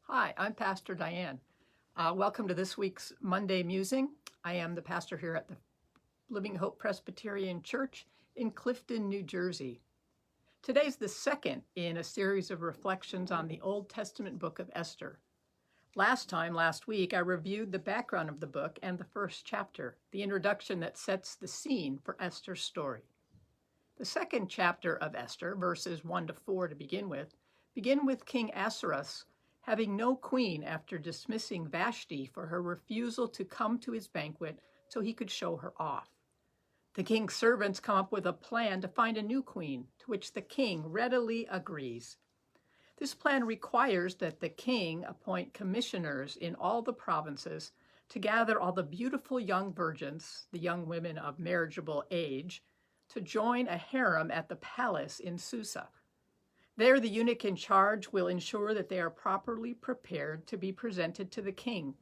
Hi, I'm Pastor Diane. Welcome to this week's Monday Musing. I am the pastor here at the Living Hope Presbyterian Church in Clifton, New Jersey. Today's the second in a series of reflections on the Old Testament book of Esther. Last week, I reviewed the background of the book and the first chapter, the introduction that sets the scene for Esther's story. The second chapter of Esther, verses 1 to 4 to begin with King Ahasuerus having no queen after dismissing Vashti for her refusal to come to his banquet so he could show her off. The king's servants come up with a plan to find a new queen, to which the king readily agrees. This plan requires that the king appoint commissioners in all the provinces to gather all the beautiful young virgins, the young women of marriageable age, to join a harem at the palace in Susa. There, the eunuch in charge will ensure that they are properly prepared to be presented to the king.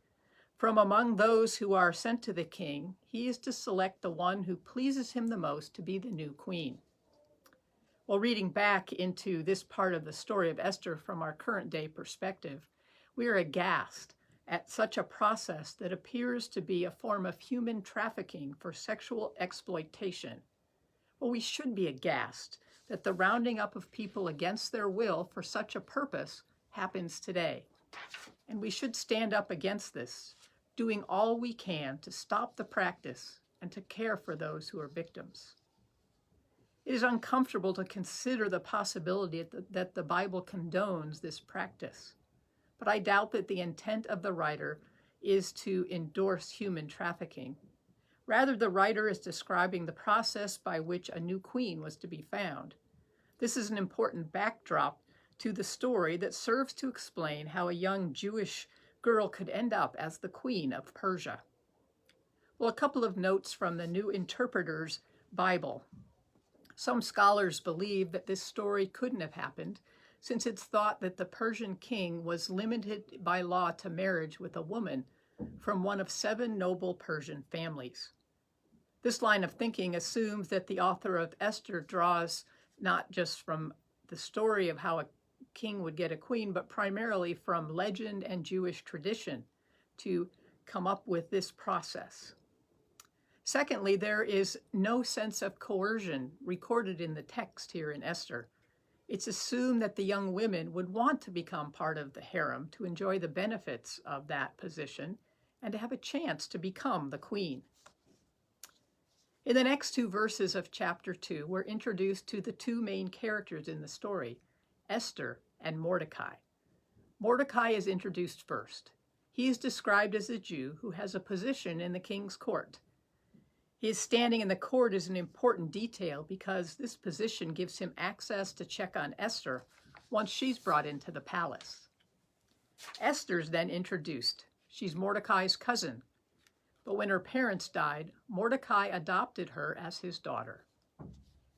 From among those who are sent to the king, he is to select the one who pleases him the most to be the new queen. While reading back into this part of the story of Esther from our current day perspective, we are aghast at such a process that appears to be a form of human trafficking for sexual exploitation. Well, we should be aghast that the rounding up of people against their will for such a purpose happens today. And we should stand up against this, doing all we can to stop the practice and to care for those who are victims. It is uncomfortable to consider the possibility that the Bible condones this practice, but I doubt that the intent of the writer is to endorse human trafficking. Rather, the writer is describing the process by which a new queen was to be found. This is an important backdrop to the story that serves to explain how a young Jewish girl could end up as the queen of Persia. Well, a couple of notes from the New Interpreter's Bible. Some scholars believe that this story couldn't have happened, since it's thought that the Persian king was limited by law to marriage with a woman from one of 7 noble Persian families. This line of thinking assumes that the author of Esther draws not just from the story of how a king would get a queen, but primarily from legend and Jewish tradition to come up with this process. Secondly, there is no sense of coercion recorded in the text here in Esther. It's assumed that the young women would want to become part of the harem to enjoy the benefits of that position and to have a chance to become the queen. In the next 2 verses of chapter 2, we're introduced to the 2 main characters in the story, Esther and Mordecai. Mordecai is introduced first. He is described as a Jew who has a position in the king's court. His standing in the court is an important detail because this position gives him access to check on Esther once she's brought into the palace. Esther's then introduced. She's Mordecai's cousin. But when her parents died, Mordecai adopted her as his daughter.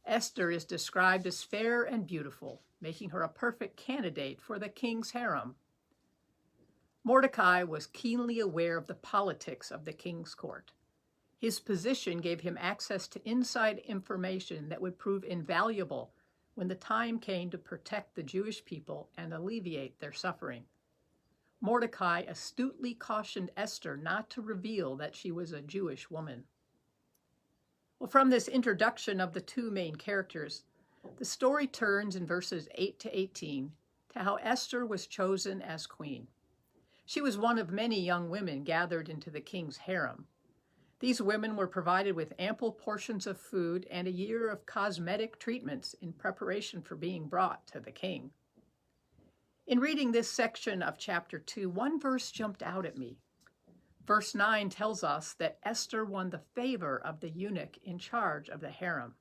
Esther is described as fair and beautiful, making her a perfect candidate for the king's harem. Mordecai was keenly aware of the politics of the king's court. His position gave him access to inside information that would prove invaluable when the time came to protect the Jewish people and alleviate their suffering. Mordecai astutely cautioned Esther not to reveal that she was a Jewish woman. Well, from this introduction of the 2 main characters, the story turns in verses 8 to 18 to how Esther was chosen as queen. She was one of many young women gathered into the king's harem. These women were provided with ample portions of food and a year of cosmetic treatments in preparation for being brought to the king. In reading this section of chapter 2, one verse jumped out at me. Verse 9 tells us that Esther won the favor of the eunuch in charge of the harem.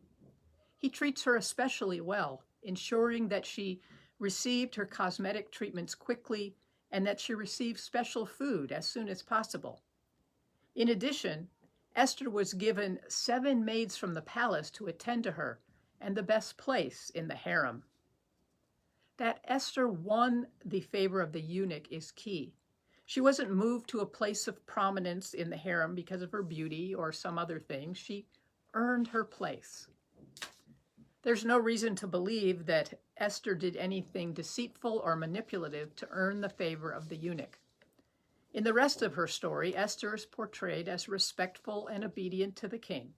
He treats her especially well, ensuring that she received her cosmetic treatments quickly and that she received special food as soon as possible. In addition, Esther was given 7 maids from the palace to attend to her and the best place in the harem. That Esther won the favor of the eunuch is key. She wasn't moved to a place of prominence in the harem because of her beauty or some other thing. She earned her place. There's no reason to believe that Esther did anything deceitful or manipulative to earn the favor of the eunuch. In the rest of her story, Esther is portrayed as respectful and obedient to the king.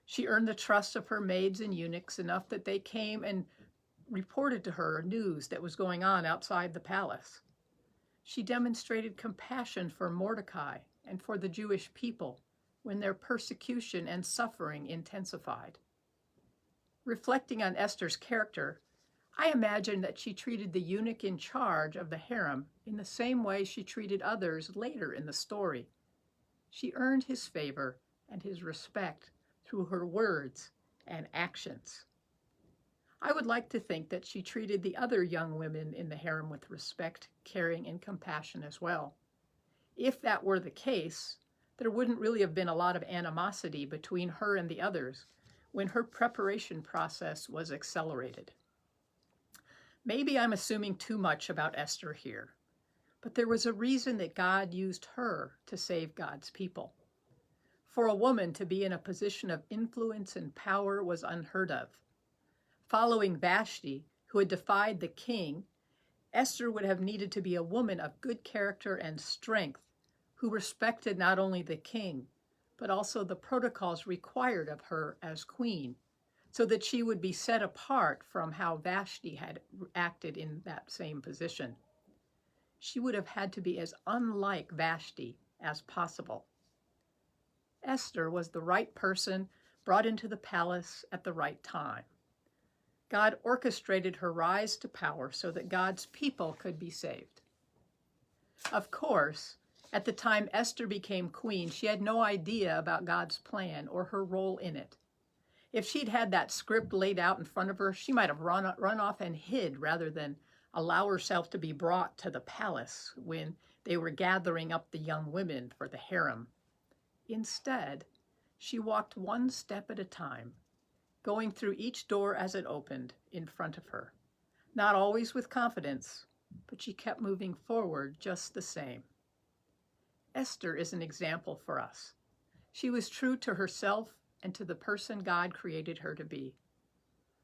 She earned the trust of her maids and eunuchs enough that they came and reported to her news that was going on outside the palace. She demonstrated compassion for Mordecai and for the Jewish people when their persecution and suffering intensified. Reflecting on Esther's character, I imagine that she treated the eunuch in charge of the harem in the same way she treated others later in the story. She earned his favor and his respect through her words and actions. I would like to think that she treated the other young women in the harem with respect, caring, and compassion as well. If that were the case, there wouldn't really have been a lot of animosity between her and the others when her preparation process was accelerated. Maybe I'm assuming too much about Esther here, but there was a reason that God used her to save God's people. For a woman to be in a position of influence and power was unheard of. Following Vashti, who had defied the king, Esther would have needed to be a woman of good character and strength, who respected not only the king, but also the protocols required of her as queen, so that she would be set apart from how Vashti had acted in that same position. She would have had to be as unlike Vashti as possible. Esther was the right person brought into the palace at the right time. God orchestrated her rise to power so that God's people could be saved. Of course, at the time Esther became queen, she had no idea about God's plan or her role in it. If she'd had that script laid out in front of her, she might have run off and hid rather than allow herself to be brought to the palace when they were gathering up the young women for the harem. Instead, she walked one step at a time, going through each door as it opened in front of her. Not always with confidence, but she kept moving forward just the same. Esther is an example for us. She was true to herself and to the person God created her to be.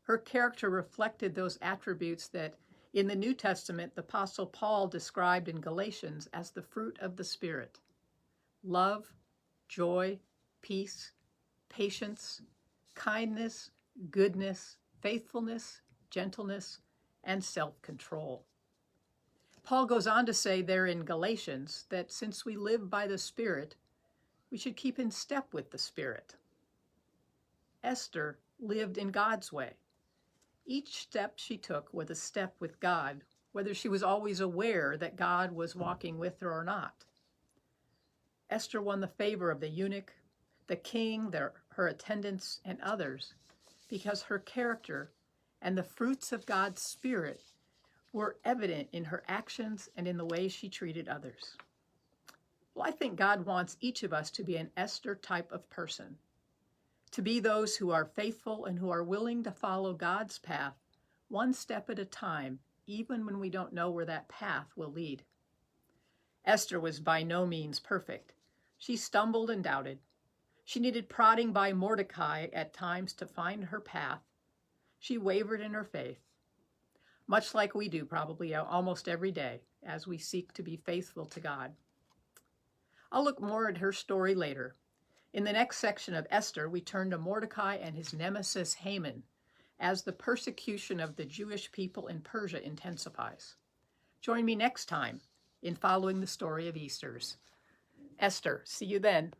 Her character reflected those attributes that in the New Testament the Apostle Paul described in Galatians as the fruit of the Spirit: love, joy, peace, patience, kindness, goodness, faithfulness, gentleness, and self-control. Paul goes on to say there in Galatians that since we live by the Spirit, we should keep in step with the Spirit. Esther lived in God's way. Each step she took was a step with God, whether she was always aware that God was walking with her or not. Esther won the favor of the eunuch, the king, her attendants, and others because her character and the fruits of God's Spirit were evident in her actions and in the way she treated others. Well, I think God wants each of us to be an Esther type of person, to be those who are faithful and who are willing to follow God's path one step at a time, even when we don't know where that path will lead. Esther was by no means perfect. She stumbled and doubted. She needed prodding by Mordecai at times to find her path. She wavered in her faith, much like we do probably almost every day as we seek to be faithful to God. I'll look more at her story later. In the next section of Esther, we turn to Mordecai and his nemesis Haman as the persecution of the Jewish people in Persia intensifies. Join me next time in following the story of Esther. See you then.